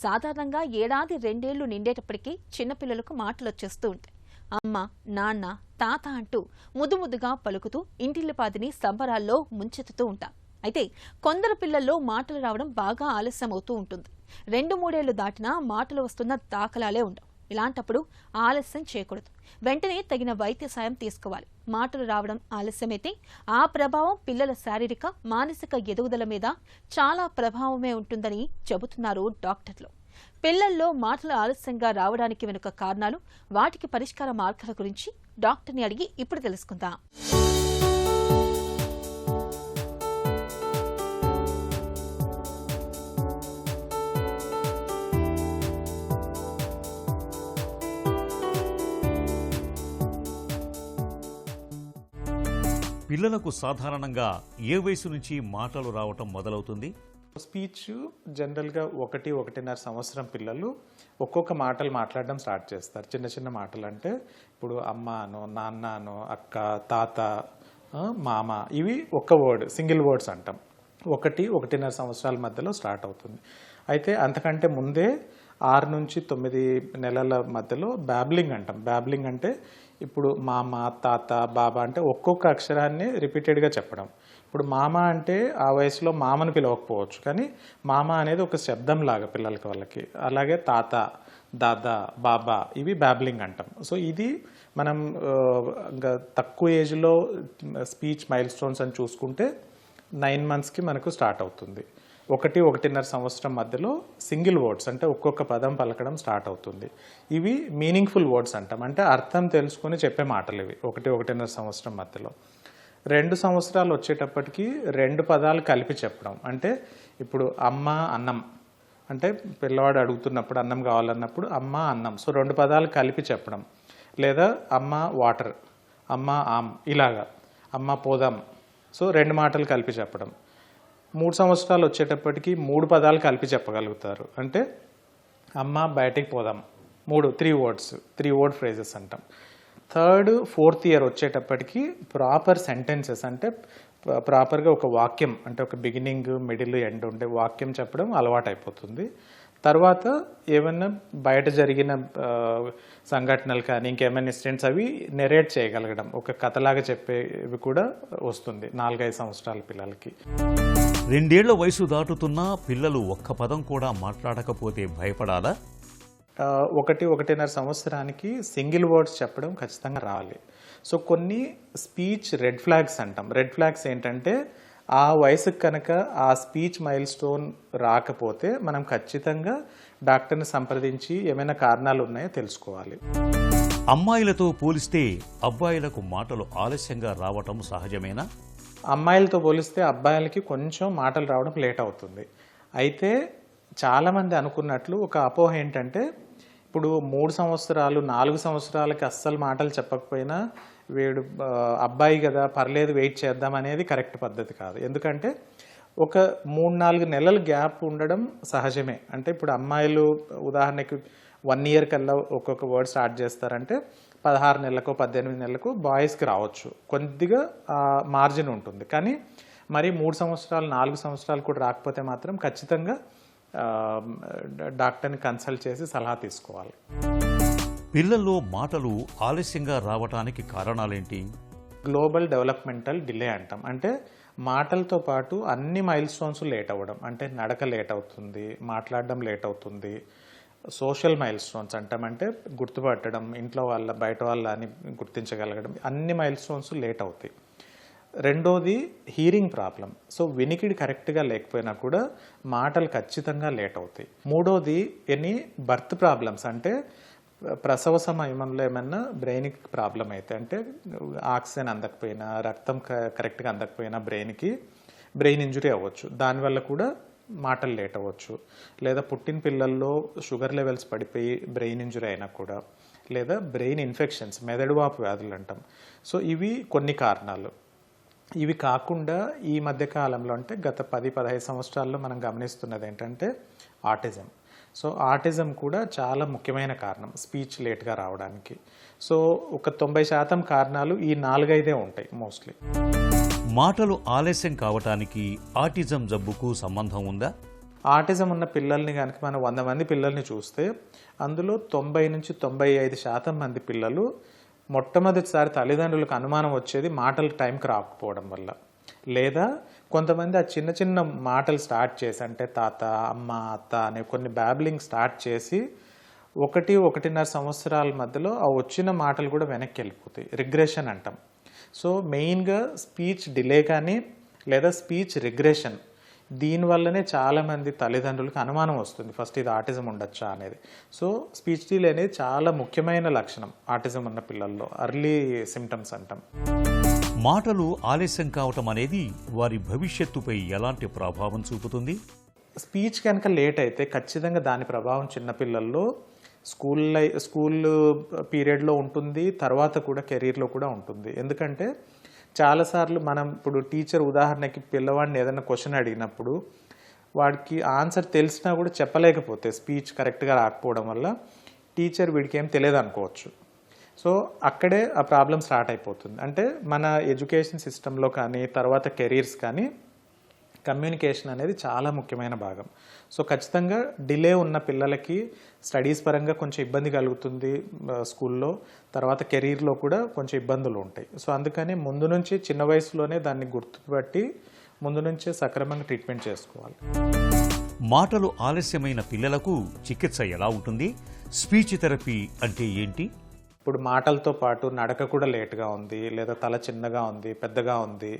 సాధారణంగా ఏడాది 2 ఏళ్లు నిండేటప్పటికీ చిన్నపిల్లలకు మాటలు వచ్చేస్తూ ఉంటాయి. అమ్మ, నాన్న, తాత అంటూ ముద్దుగా పలుకుతూ ఇంటిల్లిపాదిని సంబరాల్లో ముంచెత్తుతూ ఉంటారు. అయితే కొందరు పిల్లల్లో మాటలు రావడం బాగా ఆలస్యం అవుతూ ఉంటుంది. 2-3 ఏళ్లు దాటినా మాటలు వస్తున్న దాఖలాలే ఉండవు. ఇలాంటప్పుడు ఆలస్యం చేయకూడదు. వెంటనే తగిన వైద్య సాయం తీసుకోవాలి. మాటలు రావడం ఆలస్యమైతే ఆ ప్రభావం పిల్లల శారీరక, మానసిక ఎదుగుదల మీద చాలా ప్రభావమే ఉంటుందని చెబుతున్నారు డాక్టర్లు. పిల్లల్లో మాటలు ఆలస్యంగా రావడానికి వెనుక కారణాలు, వాటికి పరిష్కార మార్గాల గురించి డాక్టర్ని అడిగి ఇప్పుడు తెలుసుకుందాం. పిల్లలకు సాధారణంగా ఏ వయసు నుంచి మాటలు రావటం మొదలవుతుంది? స్పీచ్ జనరల్గా 1-1.5 సంవత్సరం పిల్లలు ఒక్కొక్క మాటలు మాట్లాడడం స్టార్ట్ చేస్తారు. చిన్న చిన్న మాటలు అంటే ఇప్పుడు అమ్మ అనో, నాన్న అనో, అక్క, తాత, మామ, ఇవి ఒక్క వర్డ్, సింగిల్ వర్డ్స్ అంటాం. 1-1.5 సంవత్సరాల మధ్యలో స్టార్ట్ అవుతుంది. అయితే అంతకంటే ముందే 6 నుంచి 9 నెలల మధ్యలో బ్యాబ్లింగ్ అంటాం. బ్యాబ్లింగ్ అంటే ఇప్పుడు మామ, తాత, బాబా అంటే ఒక్కొక్క అక్షరాన్ని రిపీటెడ్గా చెప్పడం. ఇప్పుడు మామ అంటే ఆ వయసులో మామను పిలవకపోవచ్చు, కానీ మామ అనేది ఒక శబ్దం లాగా పిల్లలకి వాళ్ళకి. అలాగే తాత, దాదా, బాబా, ఇవి బ్యాబ్లింగ్ అంటాం. సో ఇది మనం తక్కువ ఏజ్లో స్పీచ్ మైల్ స్టోన్స్ అని చూసుకుంటే 9 మంత్స్కి మనకు స్టార్ట్ అవుతుంది. 1-1.5 సంవత్సరం మధ్యలో సింగిల్ వర్డ్స్ అంటే ఒక్కొక్క పదం పలకడం స్టార్ట్ అవుతుంది. ఇవి మీనింగ్ఫుల్ వర్డ్స్ అంటాం, అంటే అర్థం తెలుసుకొని చెప్పే మాటలు ఇవి 1-1.5 సంవత్సరం మధ్యలో. 2 సంవత్సరాలు వచ్చేటప్పటికి 2 పదాలు కలిపి చెప్పడం. అంటే ఇప్పుడు అమ్మ, అన్నం అంటే పిల్లవాడు అడుగుతున్నప్పుడు అన్నం కావాలన్నప్పుడు అమ్మ, అన్నం, సో 2 పదాలు కలిపి చెప్పడం. లేదా అమ్మ వాటర్, అమ్మ ఆమ్, ఇలాగా అమ్మ పోదాం, సో 2 మాటలు కలిపి చెప్పడం. 3 సంవత్సరాలు వచ్చేటప్పటికి 3 పదాలు కలిపి చెప్పగలుగుతారు. అంటే అమ్మ బయటికి పోదాం, 3 వర్డ్స్, 3 వర్డ్ ఫ్రేజెస్ అంటాం. 3rd, 4th ఇయర్ వచ్చేటప్పటికి ప్రాపర్ సెంటెన్సెస్ అంటే ప్రాపర్గా ఒక వాక్యం, అంటే ఒక బిగినింగ్, మిడిల్, ఎండ్ ఉండే వాక్యం చెప్పడం అలవాటు అయిపోతుంది. తర్వాత ఏమైనా బయట జరిగిన సంఘటనలు కానీ ఇంకేమైనా ఇన్సిడెంట్స్ అవి నెరేట్ చేయగలగడం, ఒక కథలాగా చెప్పేవి కూడా వస్తుంది 4-5 సంవత్సరాల పిల్లలకి. 2 ఏళ్ల వయసు దాటుతున్నా పిల్లలు ఒక్క పదం కూడా మాట్లాడకపోతే భయపడాలా? 1-1.5 సంవత్సరానికి సింగిల్ వర్డ్స్ చెప్పడం ఖచ్చితంగా రావాలి. సో కొన్ని స్పీచ్ రెడ్ ఫ్లాగ్స్ అంటాం. రెడ్ ఫ్లాగ్స్ ఏంటంటే ఆ వయసుకు కనుక ఆ స్పీచ్ మైల్ స్టోన్ రాకపోతే మనం ఖచ్చితంగా డాక్టర్ని సంప్రదించి ఏమైనా కారణాలు ఉన్నాయో తెలుసుకోవాలి. అమ్మాయిలతో పోలిస్తే అబ్బాయిలకు మాటలు ఆలస్యంగా రావటం సహజమేనా? అమ్మాయిలతో పోలిస్తే అబ్బాయిలకి కొంచెం మాటలు రావడం లేట్ అవుతుంది. అయితే చాలామంది అనుకున్నట్లు ఒక అపోహ ఏంటంటే ఇప్పుడు 3 సంవత్సరాలు 4 సంవత్సరాలకి అస్సలు మాటలు చెప్పకపోయినా వీడు అబ్బాయి కదా పర్లేదు వెయిట్ చేద్దాం అనేది కరెక్ట్ పద్ధతి కాదు. ఎందుకంటే ఒక 3-4 నెలల గ్యాప్ ఉండడం సహజమే. అంటే ఇప్పుడు అమ్మాయిలు ఉదాహరణకి 1 ఇయర్ కల్లా ఒక్కొక్క వర్డ్ స్టార్ట్ చేస్తారంటే 16 నెలలకు 18 నెలలకు బాయ్స్కి రావచ్చు, కొద్దిగా మార్జిన్ ఉంటుంది. కానీ మరి 3 సంవత్సరాలు 4 సంవత్సరాలు కూడా రాకపోతే మాత్రం ఖచ్చితంగా డాక్టర్ని కన్సల్ట్ చేసి సలహా తీసుకోవాలి. పిల్లల్లో మాటలు ఆలస్యంగా రావటానికి కారణాలేంటి? గ్లోబల్ డెవలప్మెంటల్ డిలే అంటాం. అంటే మాటలతో పాటు అన్ని మైల్ స్టోన్స్ లేట్ అవ్వడం, అంటే నడక లేట్ అవుతుంది, మాట్లాడడం లేట్ అవుతుంది. సోషల్ మైల్ స్టోన్స్ అంటాం, అంటే గుర్తుపట్టడం, ఇంట్లో వాళ్ళ బయట వాళ్ళ అని గుర్తించగలగడం, అన్ని మైల్ స్టోన్స్ లేట్ అవుతాయి. రెండోది హీరింగ్ ప్రాబ్లం. సో వినికిడి కరెక్ట్గా లేకపోయినా కూడా మాటలు ఖచ్చితంగా లేట్ అవుతాయి. మూడోది ఎనీ బర్త్ ప్రాబ్లమ్స్, అంటే ప్రసవ సమయంలో ఏమన్నా బ్రెయిన్కి ప్రాబ్లం అయితే, అంటే ఆక్సిజన్ అందకపోయినా, రక్తం కరెక్ట్గా అందకపోయినా బ్రెయిన్ ఇంజురీ అవ్వచ్చు, దానివల్ల కూడా మాటలు లేట్ అవ్వచ్చు. లేదా పుట్టిన పిల్లల్లో షుగర్ లెవెల్స్ పడిపోయి బ్రెయిన్ ఇంజురీ అయినా కూడా, లేదా బ్రెయిన్ ఇన్ఫెక్షన్స్, మెదడువాపు వ్యాధులు అంటాం. సో ఇవి కొన్ని కారణాలు. ఇవి కాకుండా ఈ మధ్య కాలంలో అంటే గత 10-15 సంవత్సరాల్లో మనం గమనిస్తున్నది ఏంటంటే ఆటిజం. సో ఆటిజం కూడా చాలా ముఖ్యమైన కారణం స్పీచ్ లేట్గా రావడానికి. సో ఒక 90% కారణాలు ఈ 4-5 ఉంటాయి మోస్ట్లీ. మాటలు ఆలస్యం కావటానికి ఆటిజం జబ్బుకు సంబంధం ఉందా? ఆటిజం ఉన్న పిల్లల్ని కనుక మనం 100 మంది పిల్లల్ని చూస్తే అందులో 90 నుంచి 95% మంది పిల్లలు మొట్టమొదటిసారి తల్లిదండ్రులకు అనుమానం వచ్చేది మాటలు టైంకి రాకపోవడం వల్ల, లేదా కొంతమంది ఆ చిన్న చిన్న మాటలు స్టార్ట్ చేసి అంటే తాత, అమ్మ, అత్త అనే కొన్ని బ్యాబ్లింగ్ స్టార్ట్ చేసి 1-1.5 సంవత్సరాల మధ్యలో ఆ వచ్చిన మాటలు కూడా వెనక్కి వెళ్ళిపోతాయి, రిగ్రెషన్ అంటాం. సో మెయిన్గా స్పీచ్ డిలే కానీ లేదా స్పీచ్ రిగ్రెషన్, దీనివల్లనే చాలామంది తల్లిదండ్రులకు అనుమానం వస్తుంది ఫస్ట్ ఇది ఆటిజం ఉండొచ్చా అనేది. సో స్పీచ్ డిలే అనేది చాలా ముఖ్యమైన లక్షణం ఆటిజం ఉన్న పిల్లల్లో, అర్లీ సిమ్టమ్స్ అంటాం. మాటలు ఆలస్యం కావటం అనేది వారి భవిష్యత్తుపై ఎలాంటి ప్రభావం చూపుతుంది? స్పీచ్ కనుక లేట్ అయితే ఖచ్చితంగా దాని ప్రభావం చిన్నపిల్లల్లో స్కూల్ పీరియడ్లో ఉంటుంది, తర్వాత కూడా కెరీర్లో కూడా ఉంటుంది. ఎందుకంటే చాలాసార్లు మనం ఇప్పుడు టీచర్ ఉదాహరణకి పిల్లవాడిని ఏదైనా క్వశ్చన్ అడిగినప్పుడు వాడికి ఆన్సర్ తెలిసినా కూడా చెప్పలేకపోతే స్పీచ్ కరెక్ట్గా రాకపోవడం వల్ల టీచర్ వీడికి ఏం తెలియదు అనుకోవచ్చు. సో అక్కడే ఆ ప్రాబ్లం స్టార్ట్ అయిపోతుంది. అంటే మన ఎడ్యుకేషన్ సిస్టంలో కానీ తర్వాత కెరీర్స్ కానీ కమ్యూనికేషన్ అనేది చాలా ముఖ్యమైన భాగం. సో ఖచ్చితంగా డిలే ఉన్న పిల్లలకి స్టడీస్ పరంగా కొంచెం ఇబ్బంది కలుగుతుంది స్కూల్లో, తర్వాత కెరీర్లో కూడా కొంచెం ఇబ్బందులు ఉంటాయి. సో అందుకని ముందు నుంచి చిన్న వయసులోనే దాన్ని గుర్తుపట్టి ముందు నుంచే సక్రమంగా ట్రీట్మెంట్ చేసుకోవాలి. మాటలు ఆలస్యమైన పిల్లలకు చికిత్స ఎలా ఉంటుంది? స్పీచ్ థెరపీ అంటే ఏంటి? ఇప్పుడు మాటలతో పాటు నడక కూడా లేట్గా ఉంది, లేదా తల చిన్నగా ఉంది, పెద్దగా ఉంది,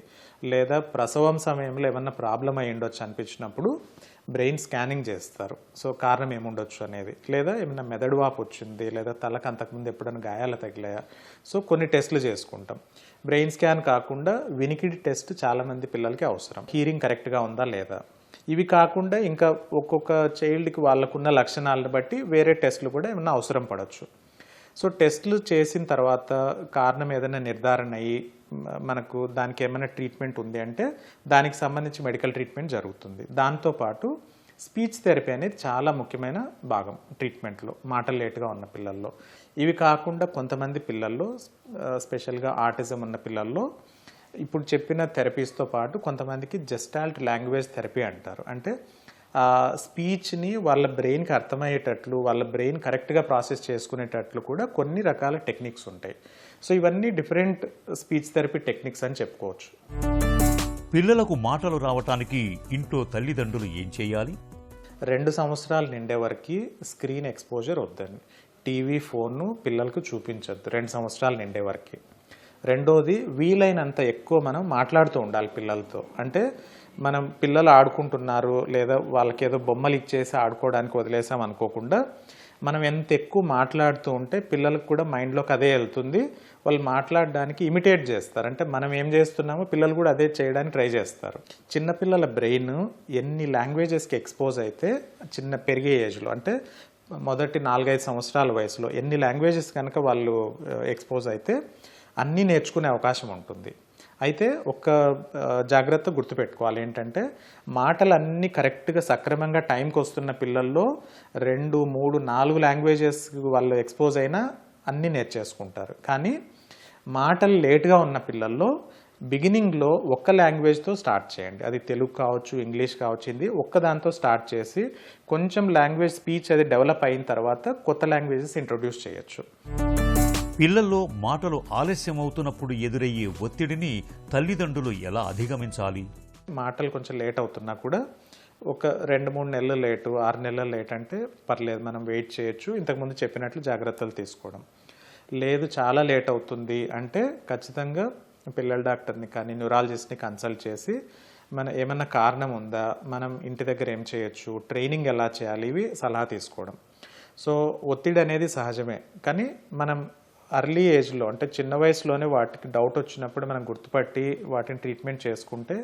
లేదా ప్రసవం సమయంలో ఏమన్నా ప్రాబ్లం అయ్యి ఉండొచ్చు అనిపించినప్పుడు బ్రెయిన్ స్కానింగ్ చేస్తారు. సో కారణం ఏముండొచ్చు అనేది, లేదా ఏమైనా మెదడు వాపు వచ్చింది, లేదా తలకు అంతకుముందు ఎప్పుడైనా గాయాలు తగిలాయా, సో కొన్ని టెస్టులు చేసుకుంటాం. బ్రెయిన్ స్కాన్ కాకుండా వినికిడి టెస్ట్ చాలామంది పిల్లలకి అవసరం, హీరింగ్ కరెక్ట్గా ఉందా లేదా. ఇవి కాకుండా ఇంకా ఒక్కొక్క చైల్డ్కి వాళ్ళకున్న లక్షణాలను బట్టి వేరే టెస్టులు కూడా ఏమైనా అవసరం పడవచ్చు. సో టెస్టులు చేసిన తర్వాత కారణం ఏదైనా నిర్ధారణ అయ్యి మనకు దానికి ఏమైనా ట్రీట్మెంట్ ఉంది అంటే దానికి సంబంధించి మెడికల్ ట్రీట్మెంట్ జరుగుతుంది. దాంతోపాటు స్పీచ్ థెరపీ అనేది చాలా ముఖ్యమైన భాగం ట్రీట్మెంట్లో మాటలు లేటుగా ఉన్న పిల్లల్లో. ఇవి కాకుండా కొంతమంది పిల్లల్లో స్పెషల్గా ఆటిజం ఉన్న పిల్లల్లో ఇప్పుడు చెప్పిన థెరపీస్తో పాటు కొంతమందికి జెస్టాల్ట్ లాంగ్వేజ్ థెరపీ అంటారు. అంటే స్పీచ్ని వాళ్ళ బ్రెయిన్కి అర్థమయ్యేటట్లు, వాళ్ళ బ్రెయిన్ కరెక్ట్గా ప్రాసెస్ చేసుకునేటట్లు కూడా కొన్ని రకాల టెక్నిక్స్ ఉంటాయి. సో ఇవన్నీ డిఫరెంట్ స్పీచ్ థెరపీ టెక్నిక్స్ అని చెప్పుకోవచ్చు. పిల్లలకు మాటలు రావటానికి ఇంట్లో తల్లిదండ్రులు ఏం చేయాలి? 2 సంవత్సరాలు నిండే వరకు స్క్రీన్ ఎక్స్పోజర్ వద్దండి, టీవీ, ఫోన్ను పిల్లలకు చూపించొద్దు 2 సంవత్సరాలు నిండే వరకు. రెండోది వీలైనంత ఎక్కువ మనం మాట్లాడుతూ ఉండాలి పిల్లలతో. అంటే మనం పిల్లలు ఆడుకుంటున్నారు లేదా వాళ్ళకి ఏదో బొమ్మలు ఇచ్చేసి ఆడుకోవడానికి వదిలేసాం అనుకోకుండా మనం ఎంత ఎక్కువ మాట్లాడుతూ ఉంటే పిల్లలకు కూడా మైండ్లోకి అదే వెళ్తుంది, వాళ్ళు మాట్లాడడానికి ఇమిటేట్ చేస్తారు. అంటే మనం ఏం చేస్తున్నామో పిల్లలు కూడా అదే చేయడానికి ట్రై చేస్తారు. చిన్నపిల్లల బ్రెయిన్ ఎన్ని లాంగ్వేజెస్కి ఎక్స్పోజ్ అయితే చిన్న పెరిగే ఏజ్లో, అంటే మొదటి 4-5 సంవత్సరాల వయసులో ఎన్ని లాంగ్వేజెస్ కనుక వాళ్ళు ఎక్స్పోజ్ అయితే అన్నీ నేర్చుకునే అవకాశం ఉంటుంది. అయితే ఒక జాగ్రత్త గుర్తుపెట్టుకోవాలి ఏంటంటే మాటలన్నీ కరెక్ట్గా సక్రమంగా టైంకి వస్తున్న పిల్లల్లో 2, 3, 4 లాంగ్వేజెస్ వాళ్ళు ఎక్స్పోజ్ అయినా అన్నీ నేర్చేసుకుంటారు. కానీ మాటలు లేట్గా ఉన్న పిల్లల్లో బిగినింగ్లో ఒక్క లాంగ్వేజ్తో స్టార్ట్ చేయండి, అది తెలుగు కావచ్చు, ఇంగ్లీష్ కావచ్చు, హిందీ, ఒక్కదాంతో స్టార్ట్ చేసి కొంచెం లాంగ్వేజ్ స్పీచ్ అది డెవలప్ అయిన తర్వాత కొత్త లాంగ్వేజెస్ ఇంట్రొడ్యూస్ చేయొచ్చు. పిల్లల్లో మాటలు ఆలస్యం అవుతున్నప్పుడు ఎదురయ్యే ఒత్తిడిని తల్లిదండ్రులు ఎలా అధిగమించాలి? మాటలు కొంచెం లేట్ అవుతున్నా కూడా ఒక 2-3 నెలలు లేటు, 6 నెలలు లేట్ అంటే పర్లేదు, మనం వెయిట్ చేయొచ్చు. ఇంతకుముందు చెప్పినట్లు జాగ్రత్తలు తీసుకోవడం. లేదు చాలా లేట్ అవుతుంది అంటే ఖచ్చితంగా పిల్లల డాక్టర్ని కానీ న్యూరాలజిస్ట్ని కన్సల్ట్ చేసి మన ఏమన్నా కారణం ఉందా, మనం ఇంటి దగ్గర ఏం చేయొచ్చు, ట్రైనింగ్ ఎలా చేయాలి, ఇవి సలహా తీసుకోవడం. సో ఒత్తిడి అనేది సహజమే, కానీ మనం అర్లీ ఏజ్లో అంటే చిన్న వయసులోనే వాటికి డౌట్ వచ్చినప్పుడు మనం గుర్తుపట్టి వాటిని ట్రీట్మెంట్ చేసుకుంటే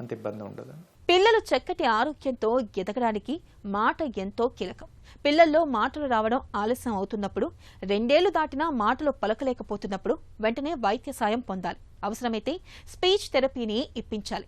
అంత ఇబ్బంది ఉండదు. పిల్లలు చక్కటి ఆరోగ్యంతో ఎదగడానికి మాట ఎంతో కీలకం. పిల్లల్లో మాటలు రావడం ఆలస్యం అవుతున్నప్పుడు, 2 ఏళ్లు దాటినా మాటలు పలకలేకపోతున్నప్పుడు వెంటనే వైద్య సాయం పొందాలి. అవసరమైతే స్పీచ్ థెరపీని ఇప్పించాలి.